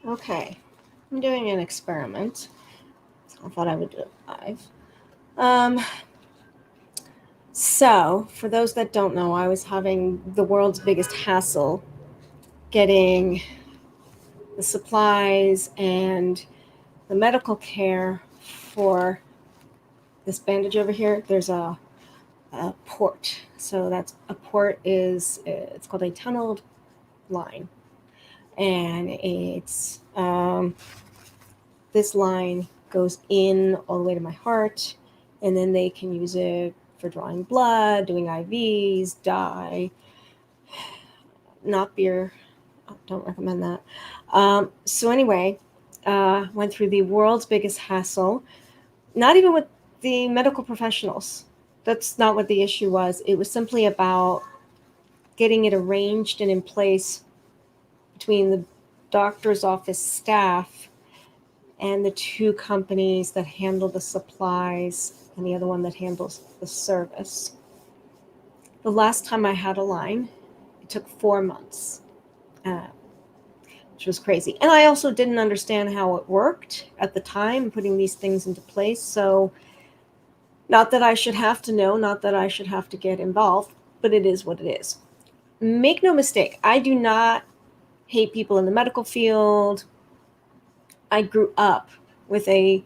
Okay, I'm doing an experiment. I thought I would do it live. Um, so, for those that don't know, I was having the world's biggest hassle getting the supplies and the medical care for this bandage over here. There's a port. So that's a port is it's called a tunneled line, and it's this line goes in all the way to my heart, and then they can use it for drawing blood, doing IVs, dye, not beer. Don't recommend that. So anyway, went through the world's biggest hassle. Not even with the medical professionals. That's not what the issue was. It was simply about getting it arranged and in place between the doctor's office staff and the two companies that handle the supplies and the other one that handles the service. The last time I had a line, it took 4 months, uh, which was crazy. And I also didn't understand how it worked at the time, putting these things into place. So, not that I should have to know, not that I should have to get involved, but it is what it is. Make no mistake, I do not hate people in the medical field. I grew up with a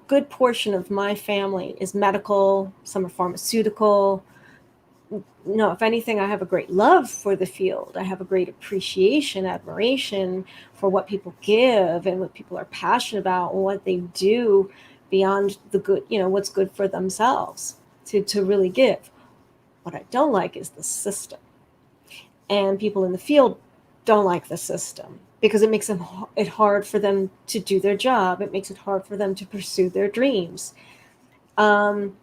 good portion of my family is medical, some are pharmaceutical. No, if anything, I have a great love for the field. I have a great appreciation, admiration for what people give and what people are passionate about and what they do beyond the good, what's good for themselves to really give. What I don't like is the system. And people in the field don't like the system because it makes it hard for them to do their job. It makes it hard for them to pursue their dreams. Um,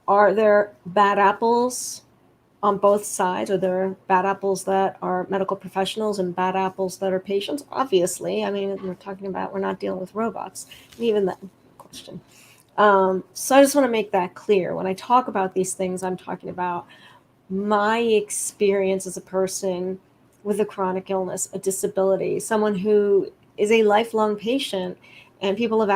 are there bad apples on both sides? Are there bad apples that are medical professionals and bad apples that are patients? Obviously. I mean, we're not dealing with robots. And even that question. So I just want to make that clear. When I talk about these things, I'm talking about my experience as a person with a chronic illness, a disability, someone who is a lifelong patient, and people have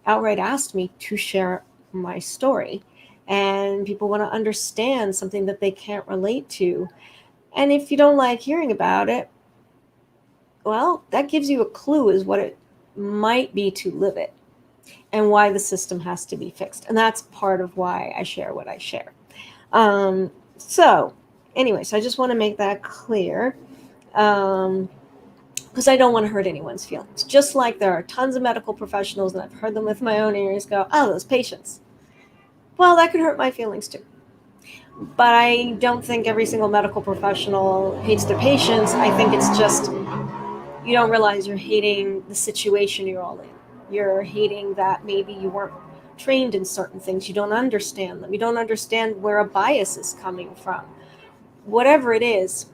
outright asked me to share my story. And people want to understand something that they can't relate to. And if you don't like hearing about it, well, that gives you a clue as what it might be to live it and why the system has to be fixed. And that's part of why I share what I share. So, anyway, so I just want to make that clear because I don't want to hurt anyone's feelings. Just like there are tons of medical professionals, and I've heard them with my own ears go, oh, those patients. Well, that could hurt my feelings too. But I don't think every single medical professional hates their patients. I think it's just you don't realize you're hating the situation you're all in. You're hating that maybe you weren't trained in certain things. You don't understand them. You don't understand where a bias is coming from. Whatever it is,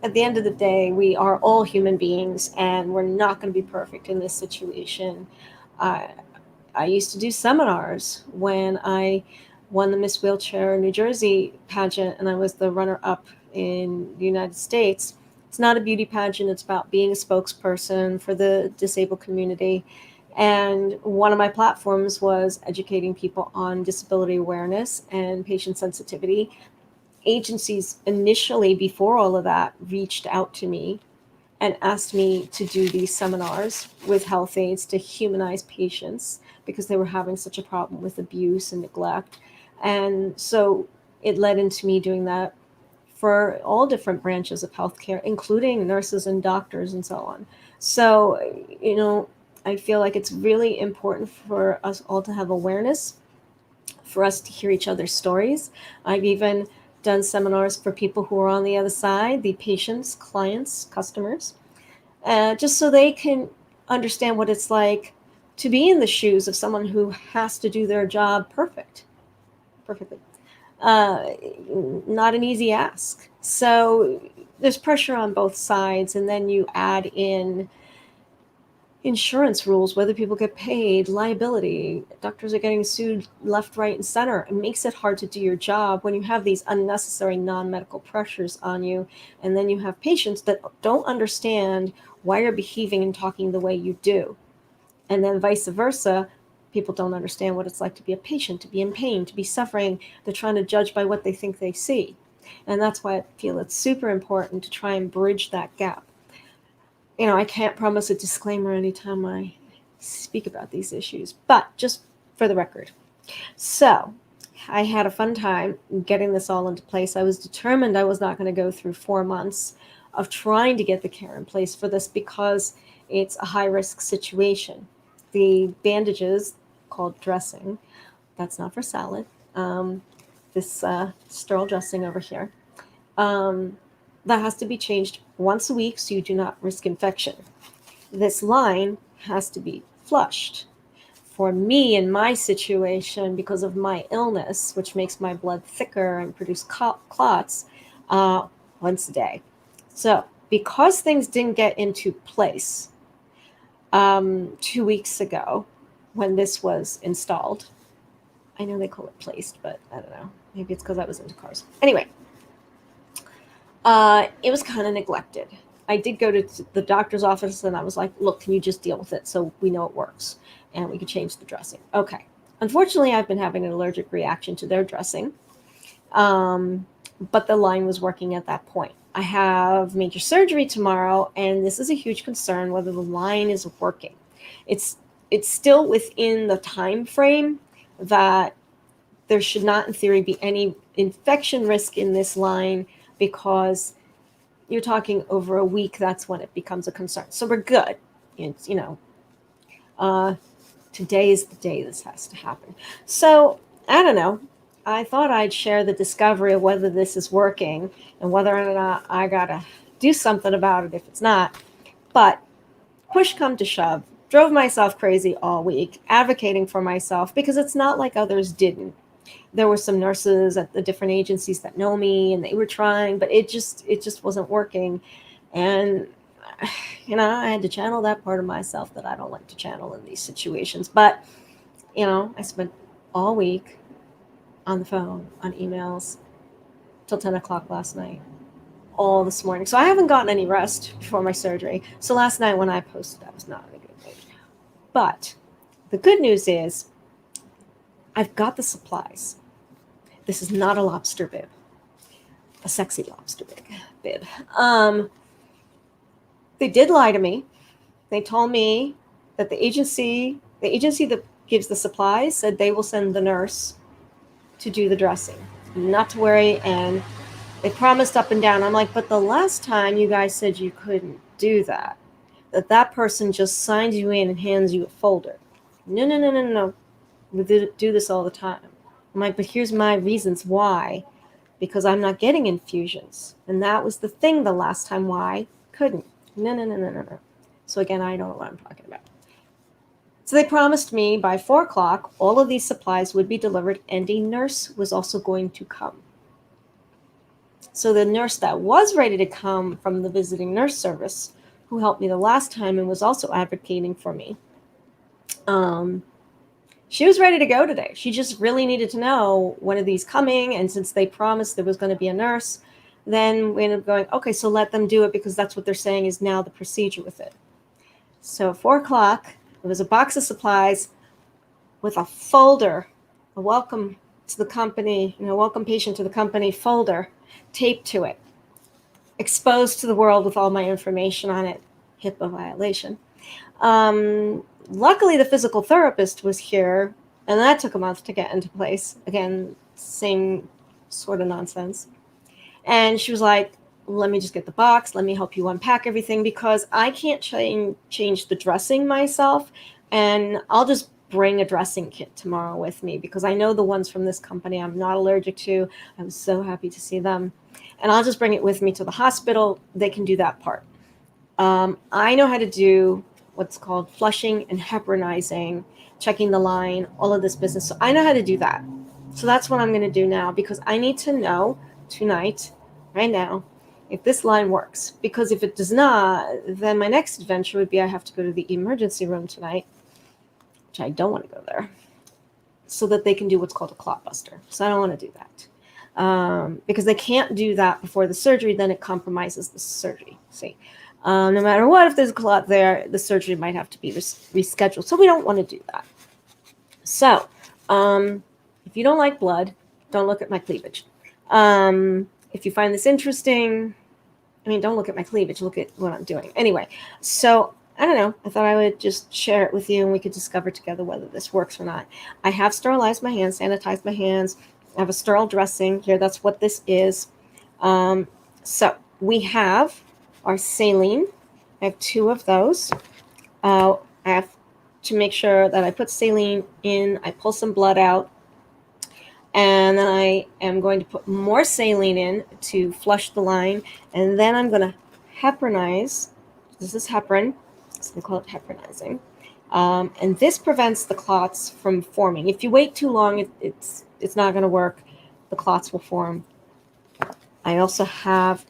at the end of the day, we are all human beings and we're not going to be perfect in this situation. I, I used to do seminars when I won the Miss Wheelchair New Jersey pageant and I was the runner up in the United States. It's not a beauty pageant, it's about being a spokesperson for the disabled community. And one of my platforms was educating people on disability awareness and patient sensitivity. Agencies initially, before all of that, reached out to me and asked me to do these seminars with health aides to humanize patients because they were having such a problem with abuse and neglect. And so it led into me doing that for all different branches of healthcare, including nurses and doctors and so on. So, I feel like it's really important for us all to have awareness, for us to hear each other's stories. I've even done seminars for people who are on the other side, the patients, clients, customers, just so they can understand what it's like to be in the shoes of someone who has to do their job perfectly. Uh, Not an easy ask. So there's pressure on both sides, and then you add in, insurance rules, whether people get paid, liability. Doctors are getting sued left, right, and center. It makes it hard to do your job when you have these unnecessary non-medical pressures on you. And then you have patients that don't understand why you're behaving and talking the way you do. And then vice versa, people don't understand what it's like to be a patient, to be in pain, to be suffering. They're trying to judge by what they think they see. And that's why I feel it's super important to try and bridge that gap. I can't promise a disclaimer anytime I speak about these issues, but just for the record. So I had a fun time getting this all into place. I was determined I was not going to go through 4 months of trying to get the care in place for this because it's a high-risk situation. The bandages, called dressing, that's not for salad, this sterile dressing over here, that has to be changed once a week so you do not risk infection. This line has to be flushed. For me, in my situation, because of my illness, which makes my blood thicker and produce clots, once a day. So because things didn't get into place 2 weeks ago when this was installed, I know they call it placed, but I don't know. Maybe it's because I was into cars. Anyway, it was kind of neglected. I did go to the doctor's office and I was like, look, can you just deal with it so we know it works and we can change the dressing? Okay. Unfortunately, I've been having an allergic reaction to their dressing, but the line was working at that point. I have major surgery tomorrow, and this is a huge concern whether the line is working. It's still within the time frame that there should not, in theory, be any infection risk in this line, because you're talking over a week, that's when it becomes a concern. So we're good. It's, today is the day this has to happen. So I don't know. I thought I'd share the discovery of whether this is working and whether or not I got to do something about it if it's not. But push come to shove, drove myself crazy all week, advocating for myself, because it's not like others didn't. There were some nurses at the different agencies that know me, and they were trying, but it just wasn't working. And I had to channel that part of myself that I don't like to channel in these situations. But I spent all week on the phone, on emails, till 10 o'clock last night, all this morning. So I haven't gotten any rest before my surgery. So last night when I posted, I was not in a good mood. But the good news is I've got the supplies. This is not a lobster bib, a sexy lobster bib. They did lie to me. They told me that the agency that gives the supplies said they will send the nurse to do the dressing. Not to worry, and they promised up and down. I'm like, but the last time you guys said you couldn't do that person just signs you in and hands you a folder. No. We do this all the time. I'm like, but here's my reasons why. Because I'm not getting infusions. And that was the thing the last time why I couldn't. No. So again, I don't know what I'm talking about. So they promised me by 4 o'clock, all of these supplies would be delivered, and a nurse was also going to come. So the nurse that was ready to come from the visiting nurse service, who helped me the last time and was also advocating for me, she was ready to go today. She just really needed to know when are these coming, and since they promised there was going to be a nurse, then we ended up going, okay, so let them do it, because that's what they're saying is now the procedure with it. So at 4 o'clock, there was a box of supplies with a folder, a welcome to the company, welcome patient to the company folder taped to it, exposed to the world with all my information on it, HIPAA violation. Luckily, the physical therapist was here, and that took a month to get into place. Again, same sort of nonsense. And she was like, let me just get the box. Let me help you unpack everything, because I can't change the dressing myself. And I'll just bring a dressing kit tomorrow with me, because I know the ones from this company I'm not allergic to. I was so happy to see them. And I'll just bring it with me to the hospital. They can do that part. I know how to do what's called flushing and heparinizing, checking the line, all of this business. So I know how to do that. So that's what I'm going to do now, because I need to know tonight, right now, if this line works. Because if it does not, then my next adventure would be I have to go to the emergency room tonight, which I don't want to go there, so that they can do what's called a clot buster. So I don't want to do that. Because they can't do that before the surgery, then it compromises the surgery. See, no matter what, if there's a clot there, the surgery might have to be rescheduled. So we don't want to do that. So if you don't like blood, don't look at my cleavage. If you find this interesting, I mean, don't look at my cleavage, look at what I'm doing. Anyway, so I don't know. I thought I would just share it with you and we could discover together whether this works or not. I have sterilized my hands, sanitized my hands. I have a sterile dressing here. That's what this is. So we have our saline. I have 2 of those. I have to make sure that I put saline in. I pull some blood out. And then I am going to put more saline in to flush the line. And then I'm going to heparinize. This is heparin. So we call it heparinizing. And this prevents the clots from forming. If you wait too long, it's not going to work. The clots will form. I also have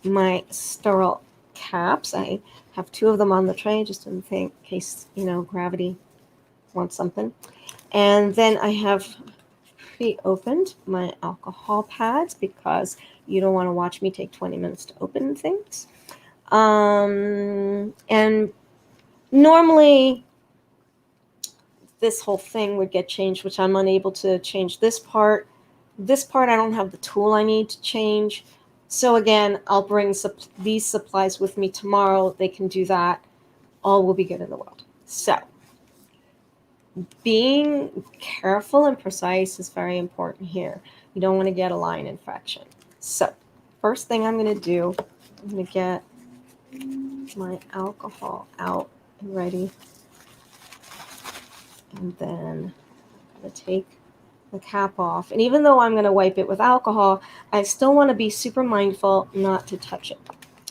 my sterile caps. I have 2 of them on the tray, just in case, gravity wants something. And then I have pre-opened my alcohol pads because you don't want to watch me take 20 minutes to open things. And normally this whole thing would get changed, which I'm unable to change this part. This part, I don't have the tool I need to change. So again, I'll bring these supplies with me tomorrow. They can do that. All will be good in the world. So being careful and precise is very important here. You don't want to get a line infection. So first thing I'm going to do, I'm going to get my alcohol out and ready. And then I'm going to take the cap off. And even though I'm going to wipe it with alcohol, I still want to be super mindful not to touch it.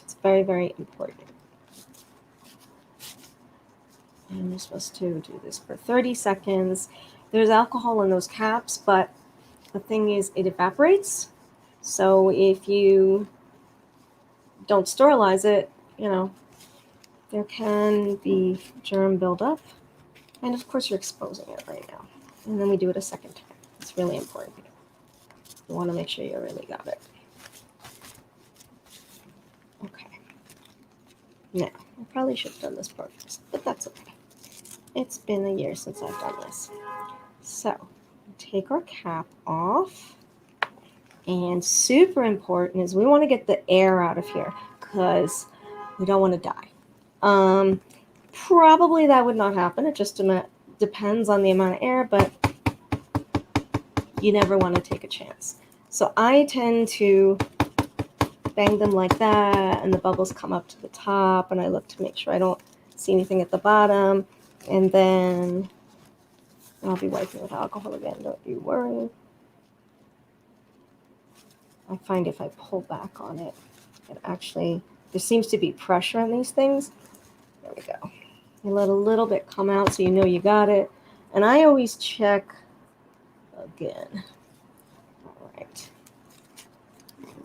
It's very, very important. And you're supposed to do this for 30 seconds. There's alcohol in those caps, but the thing is it evaporates. So if you don't sterilize it, there can be germ buildup. And of course you're exposing it right now. And then we do it a second time. It's really important. You want to make sure you really got it. Okay. Now, I probably should have done this part first, but that's okay. It's been a year since I've done this. So, take our cap off. And super important is we want to get the air out of here because we don't want to die. Probably that would not happen. It just depends on the amount of air, but you never want to take a chance. So I tend to bang them like that, and the bubbles come up to the top, and I look to make sure I don't see anything at the bottom. And then I'll be wiping with alcohol again, don't you worry. I find if I pull back on it, there seems to be pressure on these things. There we go. You let a little bit come out so you know you got it. And I always check again. All right.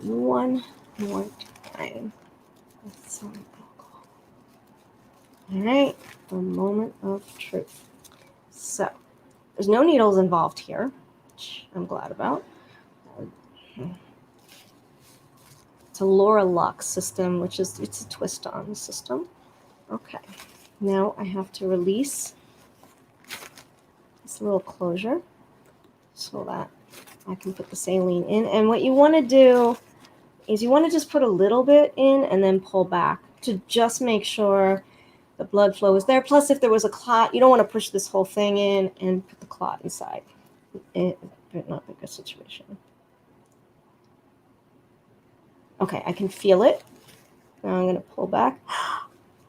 One more time with some alcohol. All right. The moment of truth. So there's no needles involved here, which I'm glad about. It's a Laura Lux system, which is it's a twist-on system. Okay. Now I have to release this little closure so that I can put the saline in. And what you want to do is you want to just put a little bit in and then pull back to just make sure the blood flow is there. Plus, if there was a clot, you don't want to push this whole thing in and put the clot inside. It would not be a good situation. Okay, I can feel it. Now I'm going to pull back.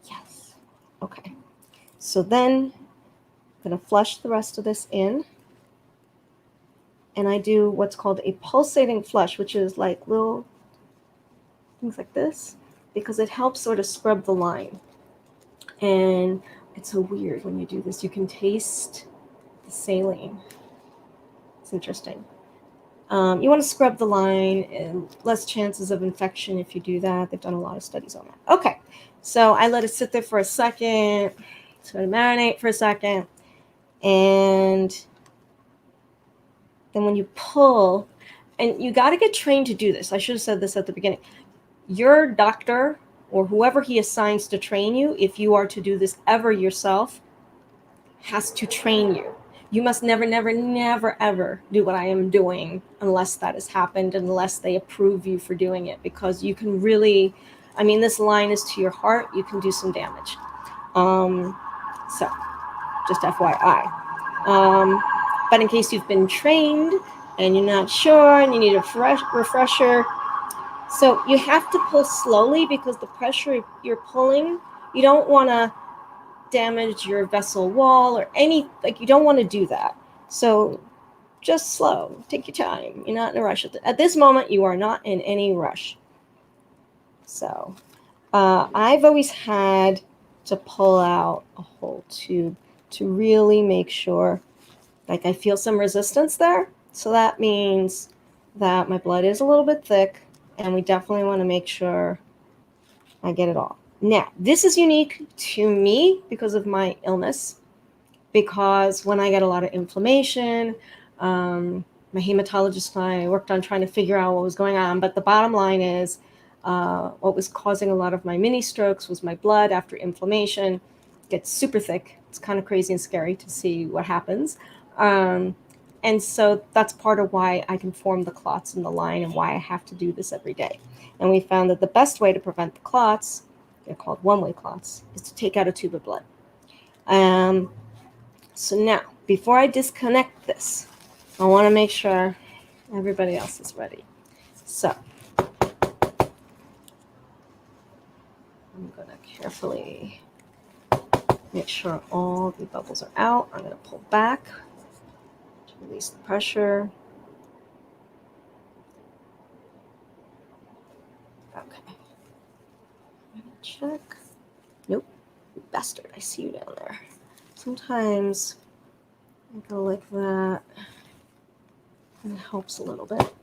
Yes. Okay. So then I'm going to flush the rest of this in. And I do what's called a pulsating flush, which is like little things like this, because it helps sort of scrub the line. And it's so weird when you do this. You can taste the saline. It's interesting. You want to scrub the line, and less chances of infection if you do that. They've done a lot of studies on that. Okay, so I let it sit there for a second, so I marinate for a second, and then when you pull, and you got to get trained to do this. I should have said this at the beginning. Your doctor or whoever he assigns to train you, if you are to do this ever yourself, has to train you. You must never, never, never, ever do what I am doing unless that has happened, unless they approve you for doing it, because you can really, I mean, this line is to your heart. You can do some damage. So just FYI. But in case you've been trained and you're not sure and you need a refresher, so you have to pull slowly because the pressure you're pulling, you don't want to damage your vessel wall or you don't want to do that. So just slow, take your time. You're not in a rush. At this moment, you are not in any rush. So I've always had to pull out a whole tube to really make sure, like I feel some resistance there. So that means that my blood is a little bit thick, and we definitely want to make sure I get it all. Now, this is unique to me because of my illness, because when I get a lot of inflammation, my hematologist and I worked on trying to figure out what was going on. But the bottom line is what was causing a lot of my mini strokes was my blood after inflammation. It gets super thick. It's kind of crazy and scary to see what happens. And so that's part of why I can form the clots in the line and why I have to do this every day. And we found that the best way to prevent the clots, they're called one-way clots, is to take out a tube of blood. So now, before I disconnect this, I want to make sure everybody else is ready. So I'm going to carefully make sure all the bubbles are out. I'm going to pull back to release the pressure. Okay. I'm going to check. Nope. You bastard. I see you down there. Sometimes I go like that. And it helps a little bit.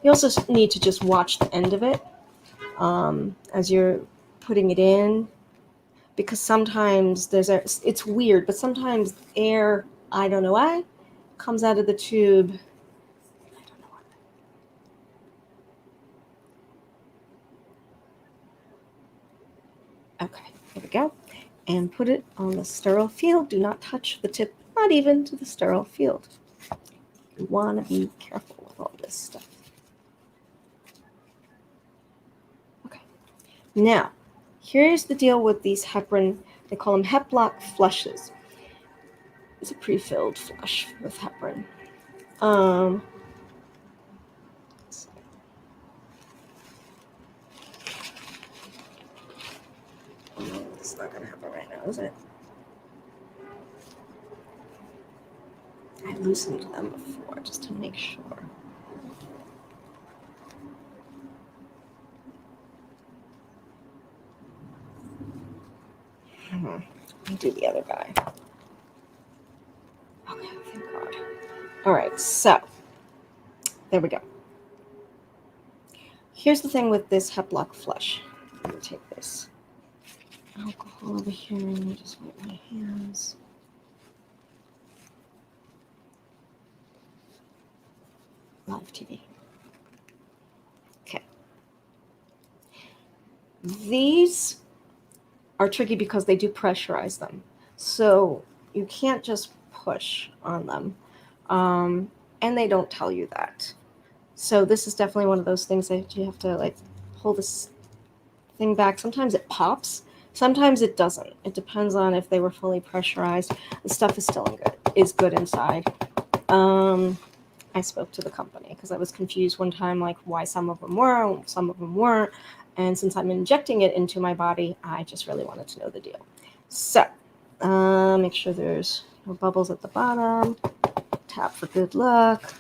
You also need to just watch the end of it as you're putting it in, because sometimes it's weird, but sometimes air, I don't know why, comes out of the tube. I don't know why. Okay, here we go. And put it on the sterile field. Do not touch the tip, not even to the sterile field. You want to be careful with all this stuff. Okay. Now, here's the deal with these heparin. They call them Heplock flushes. It's a pre-filled flush with heparin. It's not going to happen right now, is it? I loosened them before just to make sure. Let me do the other guy. Okay, thank God. All right, so there we go. Here's the thing with this Heplock flush. Let me take this alcohol over here and just wipe my hands. Live TV. Okay. These are tricky because they do pressurize them. So you can't just push on them. And they don't tell you that. So this is definitely one of those things that you have to like pull this thing back. Sometimes it pops. Sometimes it doesn't. It depends on if they were fully pressurized. The stuff is still good inside. I spoke to the company because I was confused one time, like why some of them were, some of them weren't. And since I'm injecting it into my body, I just really wanted to know the deal. So make sure there's no bubbles at the bottom. Tap for good luck.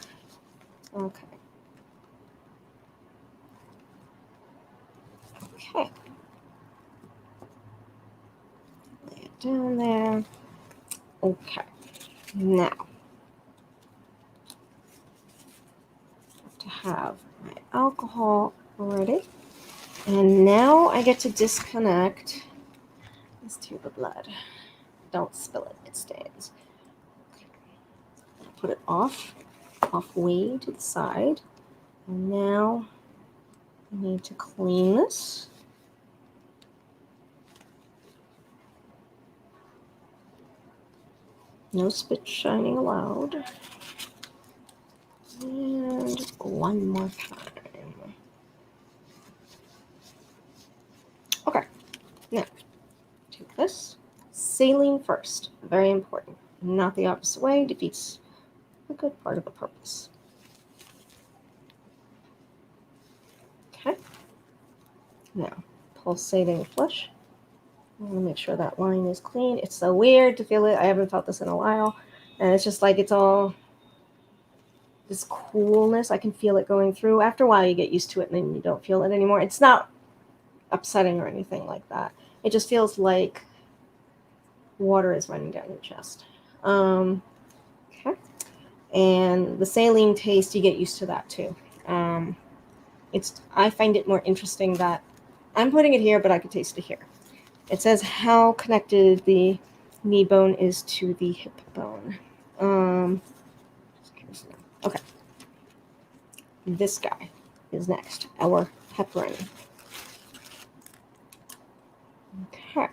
Okay. Okay. Lay it down there. Okay. Now, have my alcohol ready. And now I get to disconnect this tube of blood. Don't spill it, it stains. Put it off way to the side. And now I need to clean this. No spit shining allowed. And one more time. Okay, now take this. Saline first, very important. Not the opposite way, defeats a good part of the purpose. Okay, now pulsating flush. I want to make sure that line is clean. It's so weird to feel it. I haven't felt this in a while. And it's just like it's all this coolness. I can feel it going through. After a while, you get used to it and then you don't feel it anymore. It's not upsetting or anything like that. It just feels like water is running down your chest. Okay. And the saline taste, you get used to that too. I find it more interesting that I'm putting it here, but I could taste it here. It says how connected the knee bone is to the hip bone. Okay. This guy is next, our heparin. Okay.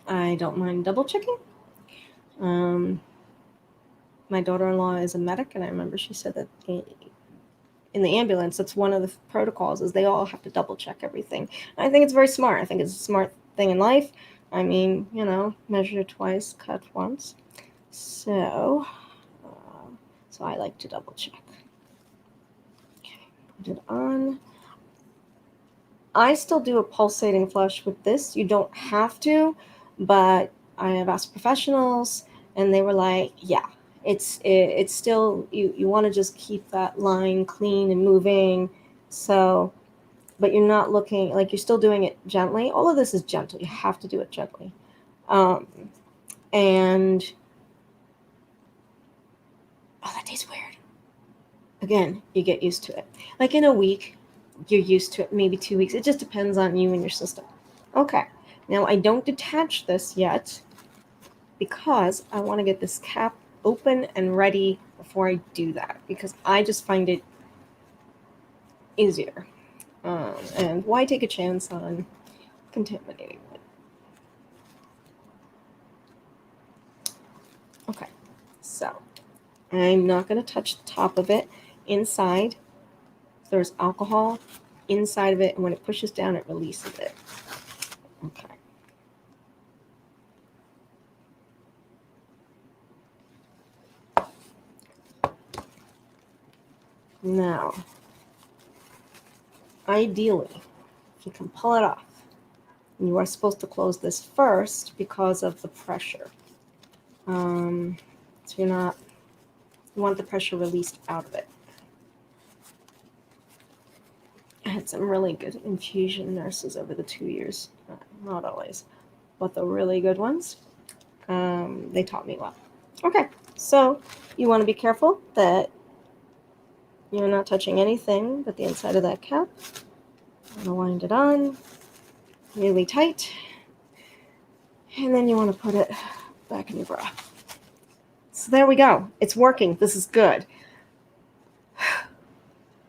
I don't mind double checking. My daughter-in-law is a medic, and I remember she said that in the ambulance, that's one of the protocols is they all have to double check everything. And I think it's very smart. I think it's a smart thing in life. I mean, measure twice, cut once. So I like to double check. Okay, put it on. I still do a pulsating flush with this. You don't have to, but I have asked professionals, and they were like, yeah, it's still, you want to just keep that line clean and moving. So, but you're not looking, like you're still doing it gently. All of this is gentle. You have to do it gently. And, oh, that tastes weird. Again, you get used to it. Like in a week, you're used to it, maybe 2 weeks. It just depends on you and your system. Okay, now I don't detach this yet because I want to get this cap open and ready before I do that, because I just find it easier. And why take a chance on contaminating it? Okay, so I'm not going to touch the top of it. Inside, there's alcohol inside of it, and when it pushes down, it releases it. Okay. Now, ideally, if you can pull it off, you are supposed to close this first because of the pressure. So you want the pressure released out of it. I had some really good infusion nurses over the 2 years. Not always, but the really good ones. They taught me well. Okay, so you want to be careful that you're not touching anything but the inside of that cap. I'm going to wind it on really tight. And then you want to put it back in your bra. So there we go. It's working. This is good.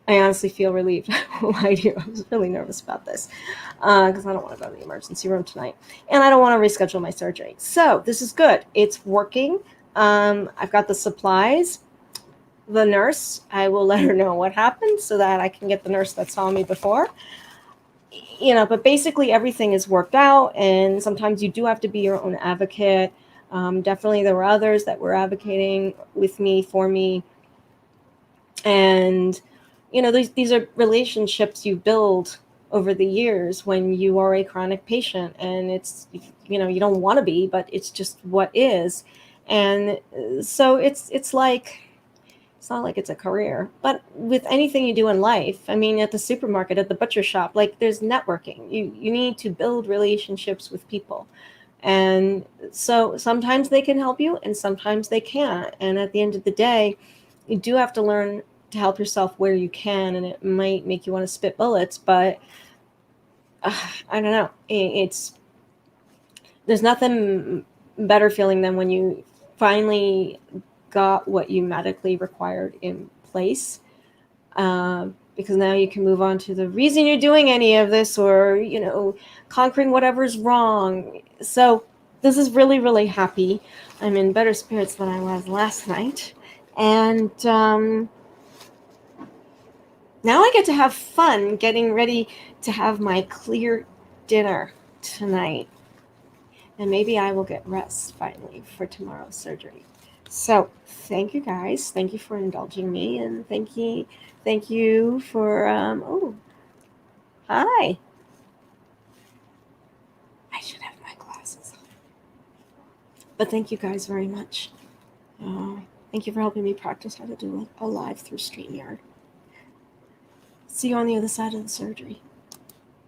I honestly feel relieved. I won't lie to you. I was really nervous about this because I don't want to go to the emergency room tonight. And I don't want to reschedule my surgery. So this is good. It's working. I've got the supplies. The nurse, I will let her know what happened so that I can get the nurse that saw me before. But basically everything is worked out, and sometimes you do have to be your own advocate. Definitely there were others that were advocating with me, for me. And, these are relationships you build over the years when you are a chronic patient, and it's, you don't want to be, but it's just what is. And so it's not like it's a career, but with anything you do in life, I mean, at the supermarket, at the butcher shop, like there's networking. You need to build relationships with people. And so sometimes they can help you and sometimes they can't. And at the end of the day, you do have to learn to help yourself where you can. And it might make you want to spit bullets, but I don't know. There's nothing better feeling than when you finally got what you medically required in place. Because now you can move on to the reason you're doing any of this, or, conquering whatever's wrong. So this is really, really happy. I'm in better spirits than I was last night. And now I get to have fun getting ready to have my clear dinner tonight. And maybe I will get rest finally for tomorrow's surgery. So thank you guys. Thank you for indulging me, and thank you for hi. I should have my glasses on. But thank you guys very much. Thank you for helping me practice how to do a live through StreamYard. See you on the other side of the surgery.